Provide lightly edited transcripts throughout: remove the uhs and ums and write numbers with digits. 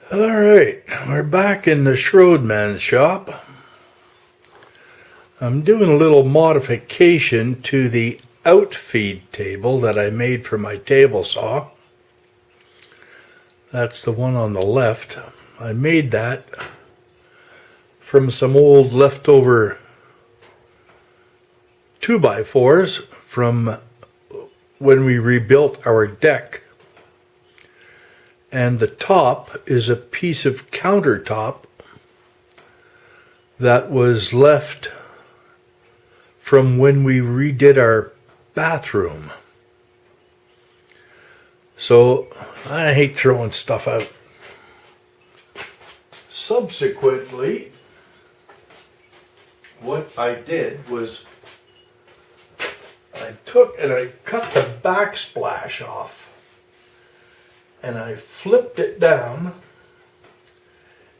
Alright, we're back in the Schroedman's shop. I'm doing a little modification to the Outfeed table that I made for my table saw. That's the one on the left. I made that from some old leftover 2x4s from when we rebuilt our deck. And the top is a piece of countertop that was left from when we redid our bathroom. So I hate throwing stuff out. Subsequently, what I did was I took and I cut the backsplash off. And I flipped it down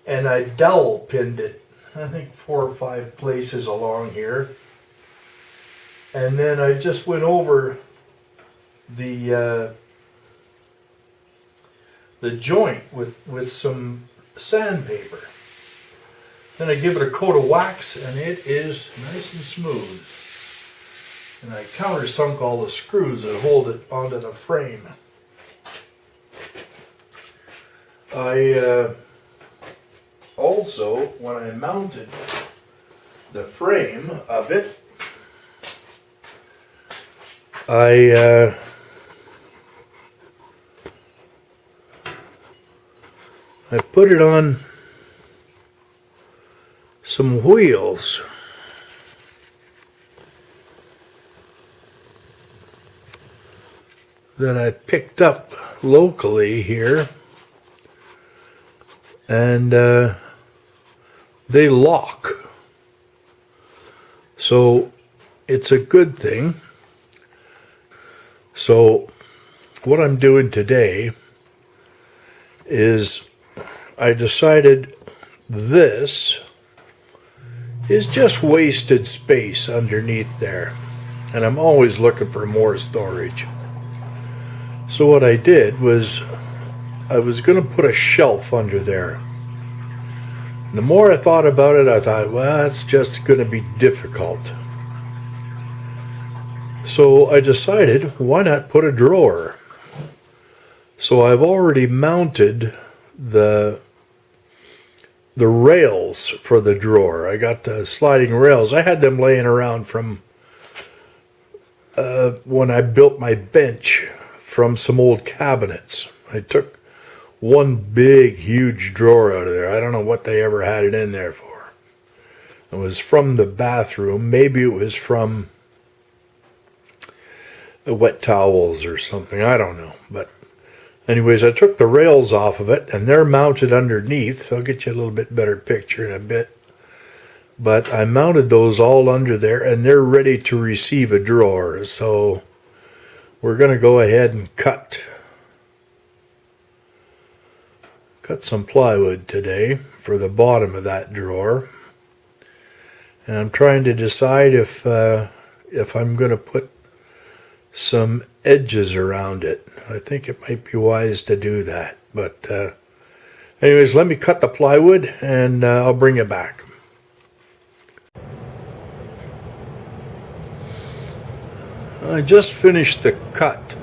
and I dowel pinned it, I think 4 or 5 places along here. And then I just went over the joint with some sandpaper. Then I give it a coat of wax and it is nice and smooth. And I countersunk all the screws that hold it onto the frame. I also, when I mounted the frame of it, I put it on some wheels. That I picked up locally here. And they lock. So it's a good thing. So what I'm doing today is I decided this is just wasted space underneath there. And I'm always looking for more storage. So what I did was I was going to put a shelf under there. The more I thought about it, I thought, well, it's just going to be difficult. So I decided, why not put a drawer? So I've already mounted the rails for the drawer. I got the sliding rails. I had them laying around from when I built my bench from some old cabinets. I took one big, huge drawer out of there. I don't know what they ever had it in there for. It was from the bathroom. Maybe it was from wet towels or something. I don't know. But anyways, I took the rails off of it, and they're mounted underneath. I'll get you a little bit better picture in a bit. But I mounted those all under there, and they're ready to receive a drawer. So we're going to go ahead and cut some plywood today for the bottom of that drawer. And I'm trying to decide if I'm going to put some edges around it. I think it might be wise to do that. But anyways, let me cut the plywood and I'll bring it back. I just finished the cut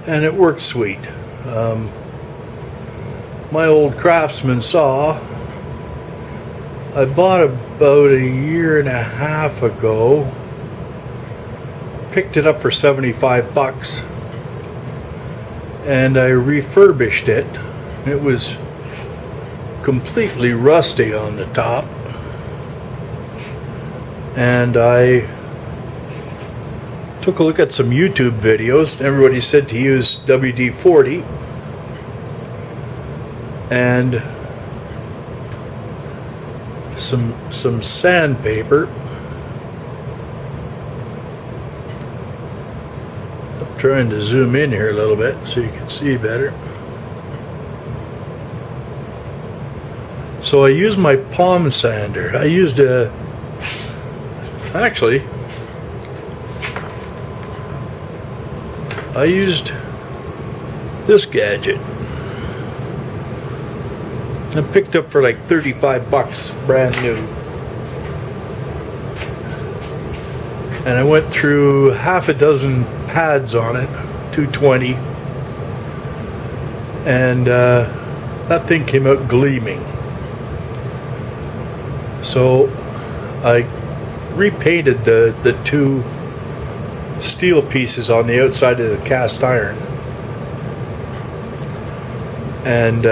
and it worked sweet. My old Craftsman saw I bought about 1.5 years ago. Picked it up for 75 bucks and I refurbished it. It was completely rusty on the top, and I took a look at some YouTube videos. Everybody said to use WD-40 and some sandpaper. I'm trying to zoom in here a little bit so you can see better. So I used my palm sander. I used I used this gadget. I picked up for like 35 bucks, brand new. And I went through half a dozen pads on it, 220. And that thing came out gleaming. So I repainted the two steel pieces on the outside of the cast iron. And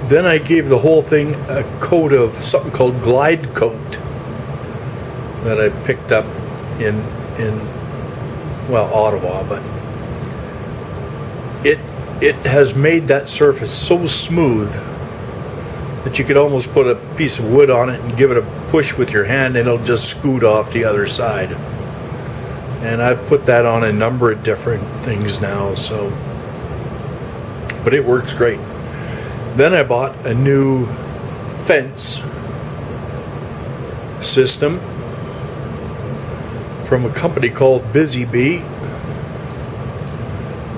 then I gave the whole thing a coat of something called Glide Coat that I picked up in Ottawa, but it has made that surface so smooth that you could almost put a piece of wood on it and give it a push with your hand and it'll just scoot off the other side. And I've put that on a number of different things now, so, but it works great. Then I bought a new fence system from a company called Busy Bee,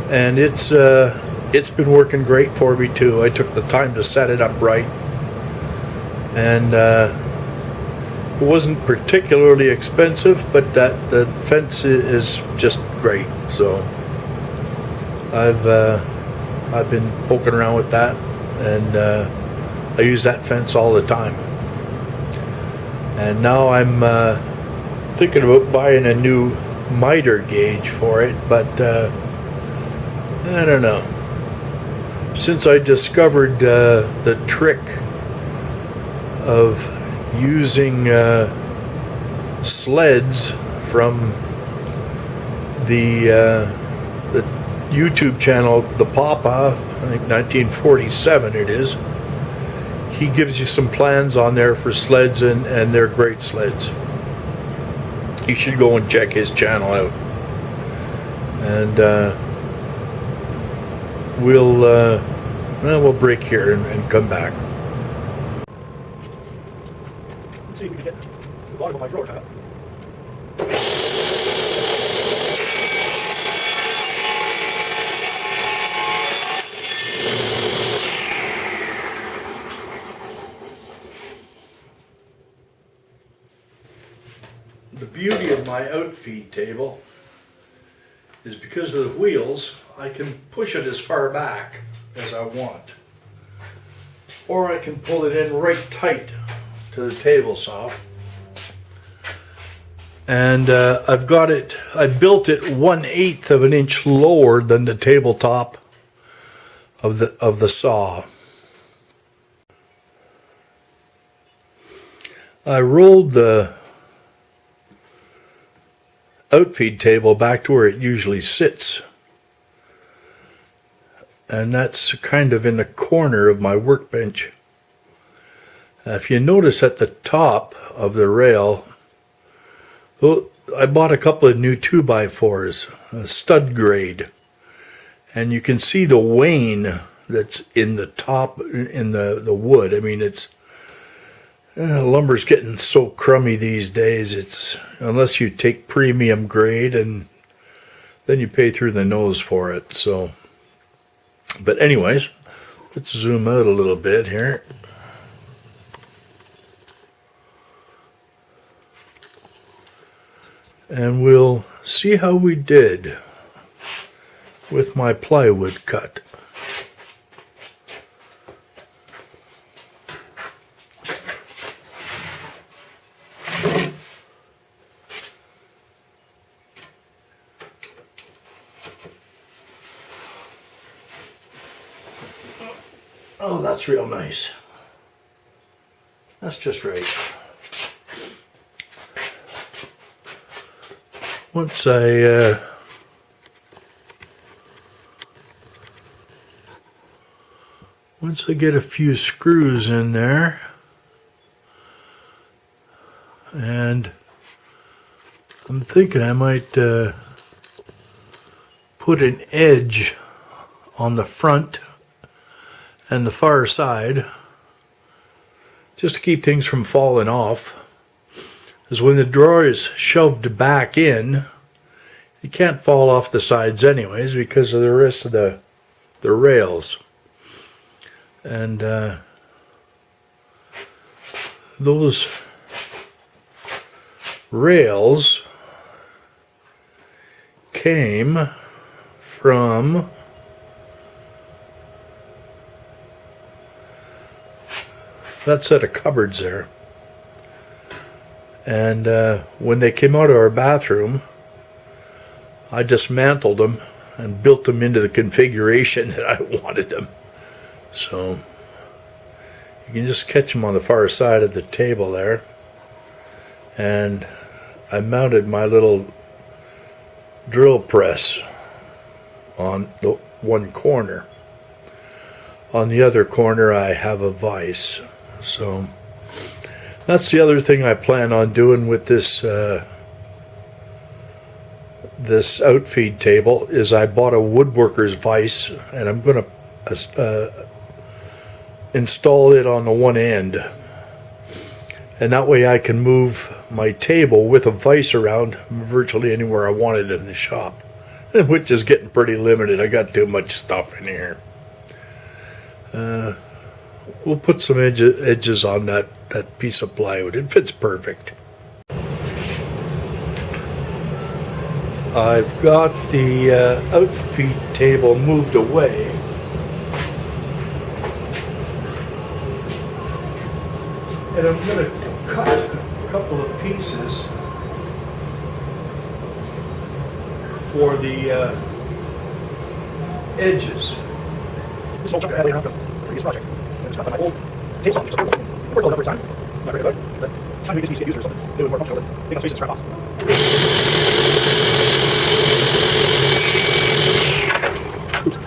and it's been working great for me too. I took the time to set it up right, and it wasn't particularly expensive, but the fence is just great. So I've been poking around with that, and I use that fence all the time. And now I'm thinking about buying a new miter gauge for it, but I don't know. Since I discovered the trick of using sleds from the YouTube channel, the Papa, I think 1947 it is. He gives you some plans on there for sleds, and they're great sleds. You should go and check his channel out. And we'll break here and come back. Let's see if we can get the bottom of my drawer out. The beauty of my Outfeed table is because of the wheels, I can push it as far back as I want. Or I can pull it in right tight to the table saw. And I've got it, I built it 1/8 of an inch lower than the tabletop of the saw. I rolled the Outfeed table back to where it usually sits, and that's kind of in the corner of my workbench. If you notice at the top of the rail, I bought a couple of new 2x4s, a stud grade, and you can see the wane that's in the top, in the wood. I mean, it's lumber's getting so crummy these days. It's, unless you take premium grade, and then you pay through the nose for it. So, but anyways, let's zoom out a little bit here. And we'll see how we did with my plywood cut. Oh, that's real nice. That's just right. Once I get a few screws in there, and I'm thinking I might put an edge on the front and the far side, just to keep things from falling off. Because when the drawer is shoved back in, it can't fall off the sides anyways because of the rest of the rails. And those rails came from that set of cupboards there. And when they came out of our bathroom, I dismantled them and built them into the configuration that I wanted them. So you can just catch them on the far side of the table there. And I mounted my little drill press on the one corner. On the other corner I have a vise. So that's the other thing I plan on doing with this this Outfeed table is I bought a woodworker's vise, and I'm going to install it on the one end. And that way I can move my table with a vise around virtually anywhere I want it in the shop, which is getting pretty limited. I got too much stuff in here. We'll put some edges on that piece of plywood. It fits perfect. I've got the Outfeed table moved away. And I'm going to cut a couple of pieces for the edges. This whole chunk I had laid around from the previous project. And it's cut by my old tape saw. It worked well enough for time. Not very good, but it's time to get this piece to get used or something. It would more functional than taking up space in scrap box. Oops.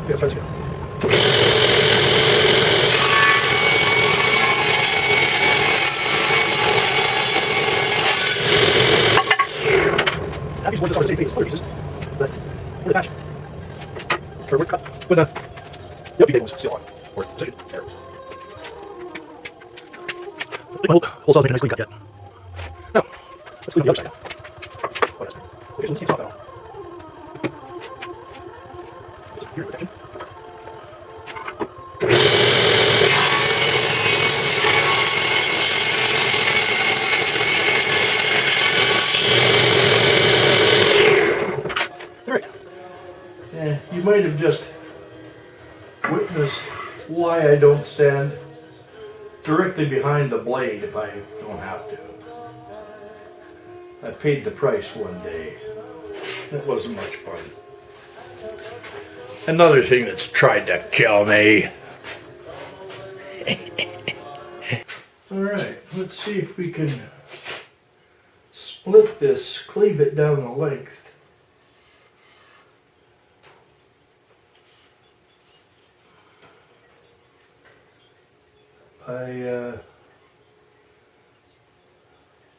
Yeah, let's try this again. That piece wasn't the same piece as other pieces, but we're attached. Or we're cut when the Outfeed table was still on. Or position. There. Whole saws make a nice clean cut yet. Now, let's clean the outside now. Oh, that's right. Okay, so let's take the top out. Get some gear protection. You might have just witnessed why I don't stand directly behind the blade if I don't have to. I paid the price one day. It wasn't much fun. Another thing that's tried to kill me. Alright, let's see if we can split this, cleave it down the length.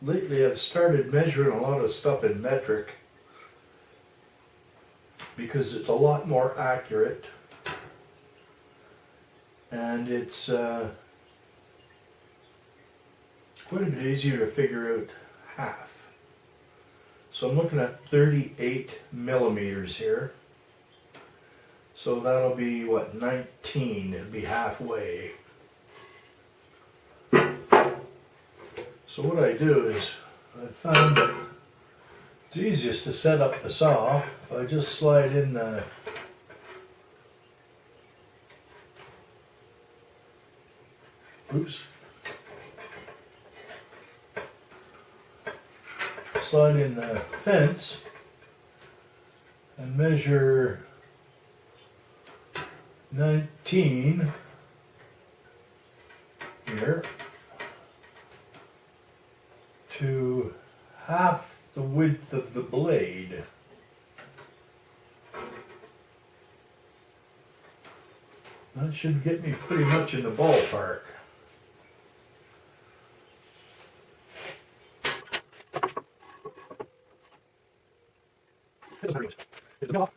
Lately I've started measuring a lot of stuff in metric because it's a lot more accurate, and it's quite a bit easier to figure out half. So I'm looking at 38 millimeters here. So that'll be what, 19, it'll be halfway. So what I do is, I found that it's easiest to set up the saw if I just slide in the slide in the fence and measure 19 here to half the width of the blade. That should get me pretty much in the ballpark. It doesn't matter. If it's off,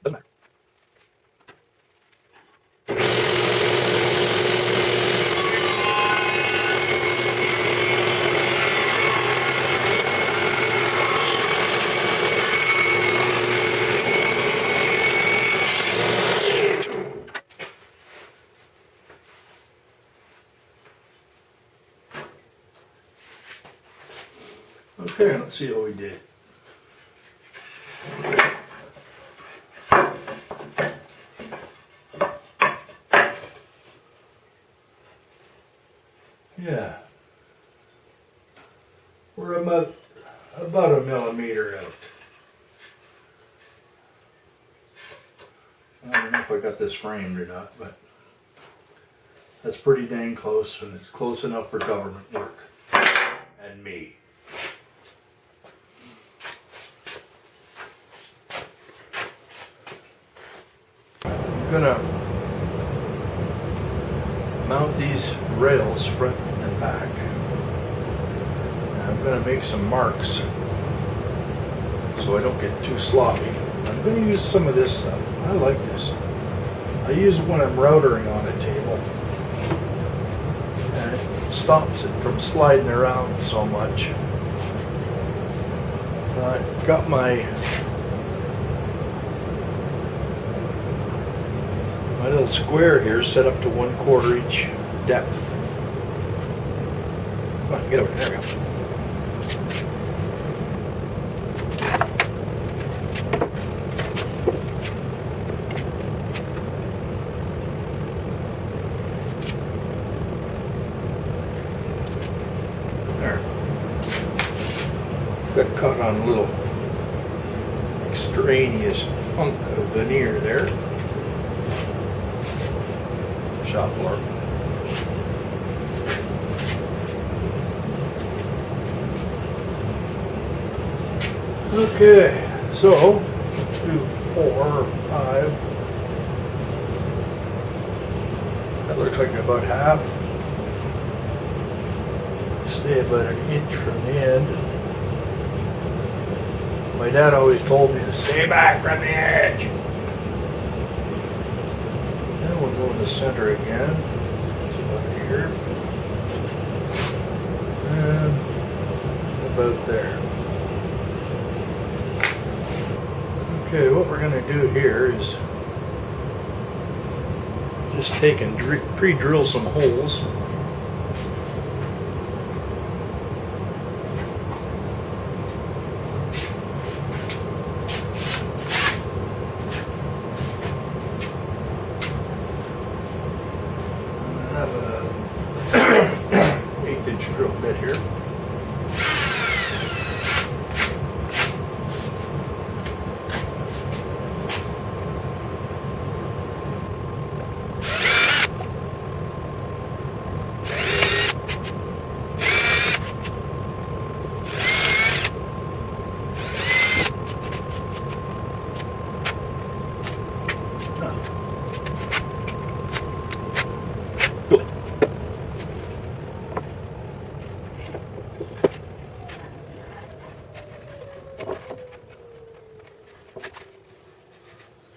doesn't matter. Okay, let's see how we did. Yeah. We're about a millimeter out. I don't know if I got this framed or not, but that's pretty dang close, and it's close enough for government work and me. I'm gonna mount these rails front and back. And I'm gonna make some marks so I don't get too sloppy. I'm gonna use some of this stuff. I like this. I use it when I'm routering on a table. And it stops it from sliding around so much. I've got my little square here set up to 1/4 inch depth. Come on, get over there. There we go. There. Got caught on a little extraneous hunk of veneer there. Shop floor. Okay, so 2, 4, 5. That looks like about half. Stay about an inch from the end. My dad always told me to stay back from the edge. Then we'll go in the center again. It's about here. And about there. Okay, what we're going to do here is just take and pre-drill some holes. I have a 1/8 inch drill bit here.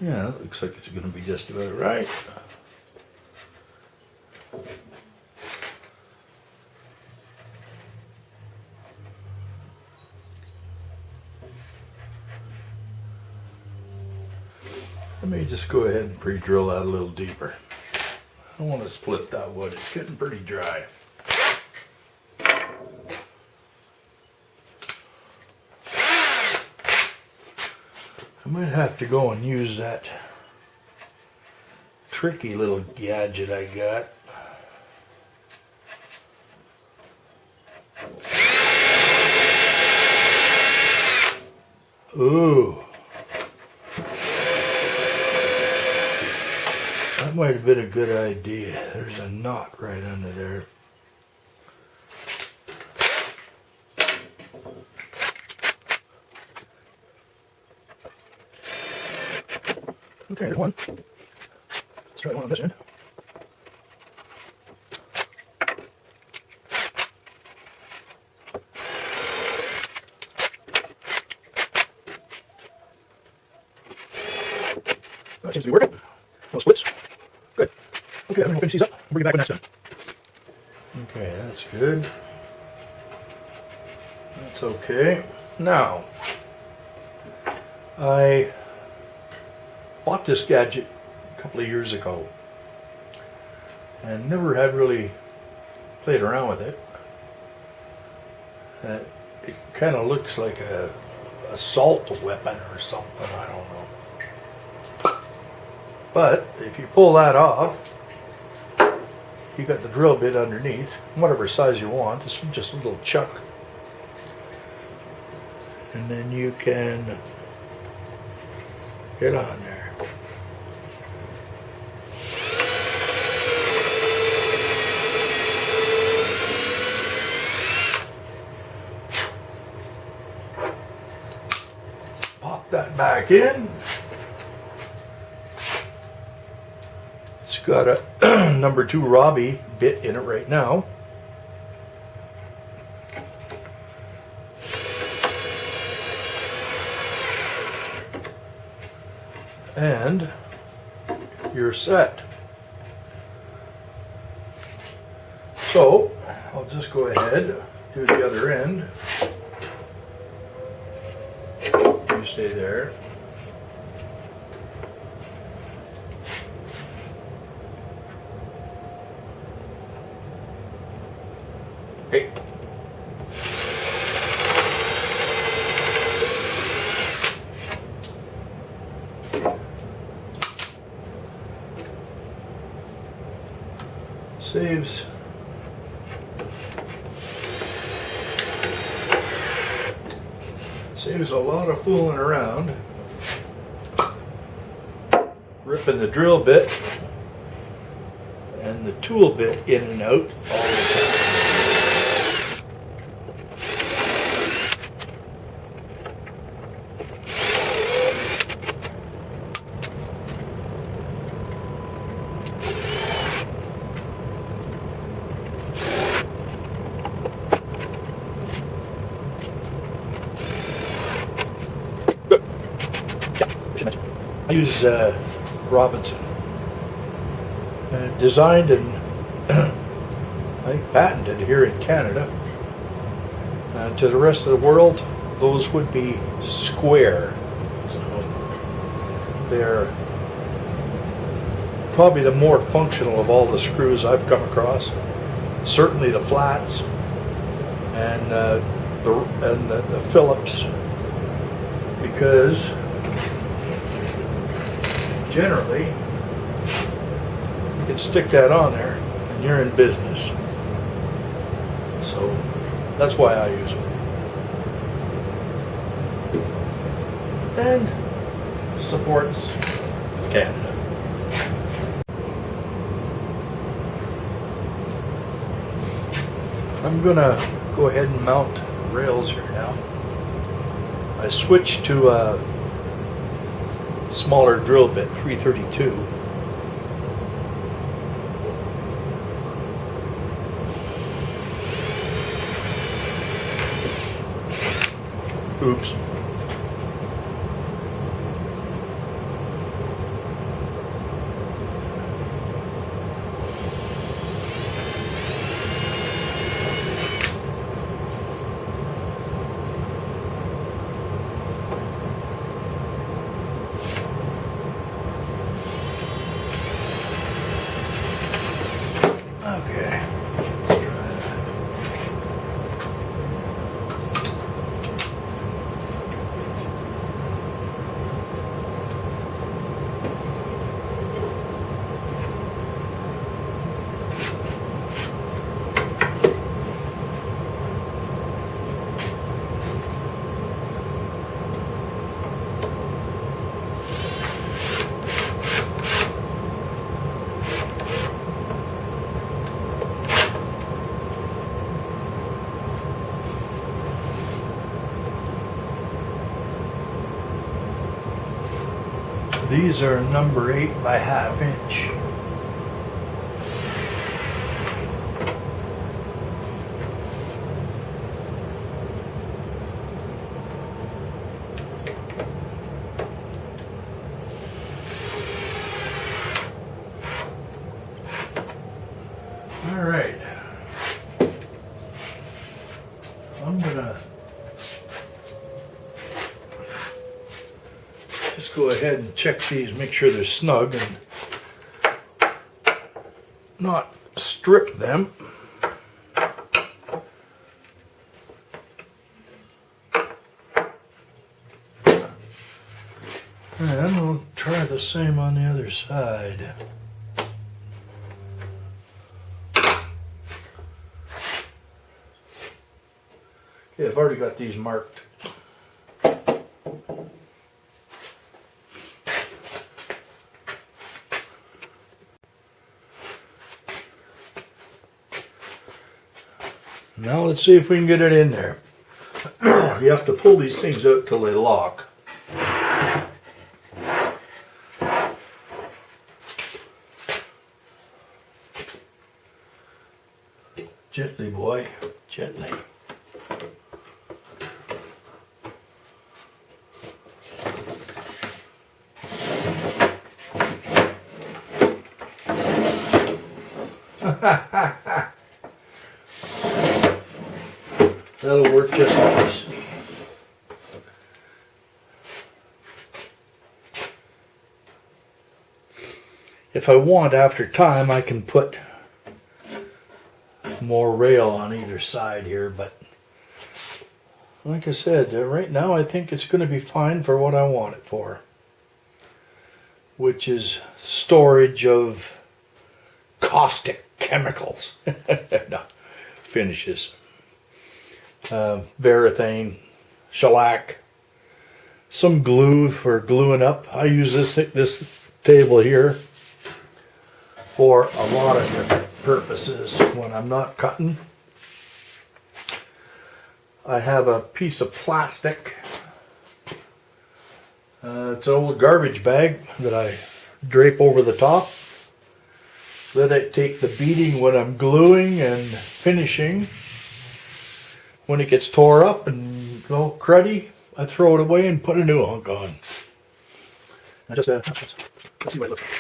Yeah, that looks like it's going to be just about right. Let me just go ahead and pre-drill that a little deeper. I don't want to split that wood, it's getting pretty dry. I might have to go and use that tricky little gadget I got. Ooh. That might have been a good idea. There's a knot right under there. Okay, there's one. Let's try one on this end. That seems to be working. No splits. Good. Okay, I'm going to finish these up. I'll bring you back when that's done. Okay, that's good. That's okay. Now, I bought this gadget a couple of years ago and never had really played around with it. it kind of looks like a assault weapon or something, I don't know. But if you pull that off, you got the drill bit underneath, whatever size you want. It's just a little chuck. And then you can get on there. Pop that back in. It's got a number 2 Robbie bit in it right now. And you're set. So I'll just go ahead, do the other end. You stay there. Hey. Saves. Saves a lot of fooling around. Ripping the drill bit and the tool bit in and out all the time. I use Robinson, designed and I think patented here in Canada. To the rest of the world, those would be square. So they're probably the more functional of all the screws I've come across. Certainly the flats and the Phillips, because generally you can stick that on there and you're in business. So that's why I use them. And supports Canada. I'm gonna go ahead and mount rails here now. I switched to a smaller drill bit, 332. Oops. Okay, let's try that. These are number 8 by 1/2 inch. All right. I'm gonna just go ahead and check these, make sure they're snug and not strip them. And we'll try the same on the other side. Okay, I've already got these marked. Now let's see if we can get it in there. You have to pull these things out till they lock. Gently, boy, gently. That'll work just nice. If I want, after time, I can put more rail on either side here, but like I said, right now I think it's going to be fine for what I want it for, which is storage of caustic chemicals. No, finishes. Varathane, shellac, some glue for gluing up. I use this table here for a lot of different purposes when I'm not cutting. I have a piece of plastic. It's an old garbage bag that I drape over the top. Let it take the beating when I'm gluing and finishing. When it gets tore up and all cruddy, I throw it away and put a new hunk on. Now just let's see what it looks like.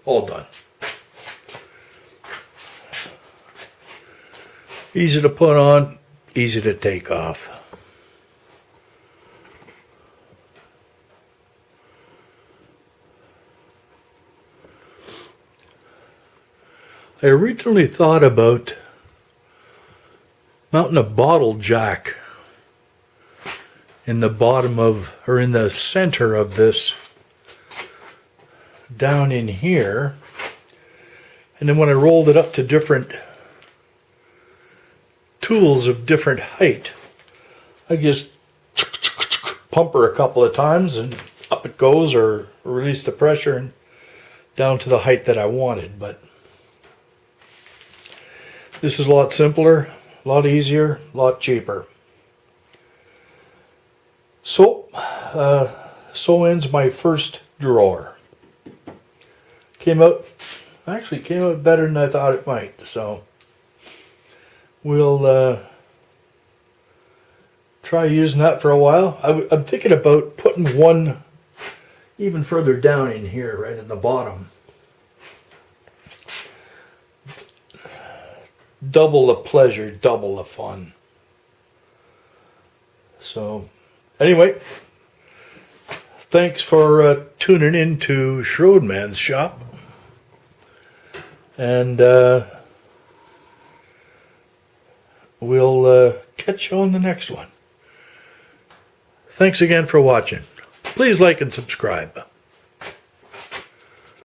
All done. Easy to put on, easy to take off. I originally thought about mounting a bottle jack in the bottom of, or in the center of this, down in here, and then when I rolled it up to different tools of different height, I just pump her a couple of times and up it goes, or release the pressure and down to the height that I wanted. But this is a lot simpler, a lot easier, a lot cheaper. So ends my first drawer. Actually came out better than I thought it might. So we'll try using that for a while. I'm thinking about putting one even further down in here, right at the bottom. Double the pleasure, double the fun. So anyway, thanks for tuning in to Schroedman's shop. And we'll catch you on the next one. Thanks again for watching. Please like and subscribe.